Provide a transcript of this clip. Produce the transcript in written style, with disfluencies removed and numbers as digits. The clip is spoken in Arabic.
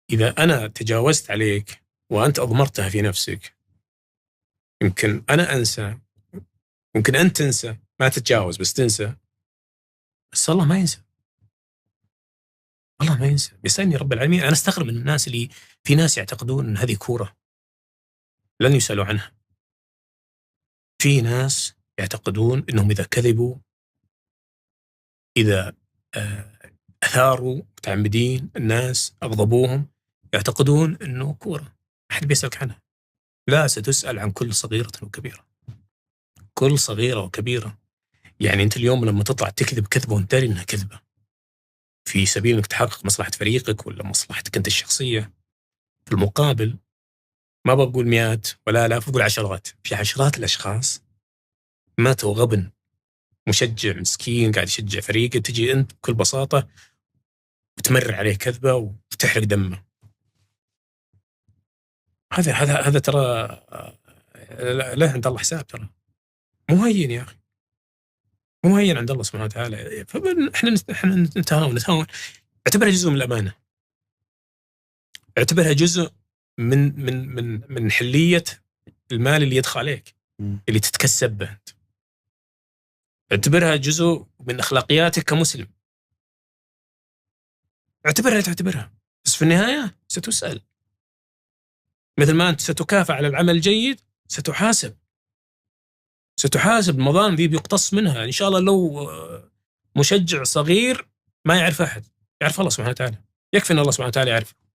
إذا أنا تجاوزت عليك وأنت أضمرتها في نفسك، يمكن أنا أنسى، يمكن أنت تنسى، ما تتجاوز بس تنسى، بس الله ما ينسى. الله ما ينسى، بيسألني رب العالمين. أنا استغرب من الناس اللي في ناس يعتقدون أن هذه كورة لن يسألوا عنها. في ناس يعتقدون أنهم إذا كذبوا، إذا أثاروا متعمدين الناس أغضبوهم، يعتقدون أنه كورة أحد بيسألك عنها. لا، ستسأل عن كل صغيرة وكبيرة، كل صغيرة وكبيرة. يعني أنت اليوم لما تطلع تكذب كذبة وأنت داري أنها كذبة في سبيل أنك تحقق مصلحة فريقك ولا مصلحتك أنت الشخصية، في المقابل ما بقول مئات ولا آلاف، بقول عشرات، في عشرات الأشخاص ماتوا غبن، مشجع مسكين قاعد يشجع فريقه، تجي أنت بكل بساطة بتمر عليه كذبة وتحرق دمه. هذا ترى له عند الله حساب، ترى مو هين يا أخي، مو هين عند الله سبحانه وتعالى. فإحنا نتهاون. اعتبرها جزء من الأمانة، اعتبرها جزء من حلية المال اللي يدخل عليك، اللي تتكسب به أنت. اعتبرها جزء من أخلاقياتك كمسلم، اعتبرها تعتبرها، بس في النهاية ستسأل. مثل ما أنت ستكافأ على العمل الجيد، ستحاسب المظالم ذي بيقتص منها إن شاء الله. لو مشجع صغير ما يعرف أحد، يعرف الله سبحانه وتعالى، يكفي أن الله سبحانه وتعالى يعرف.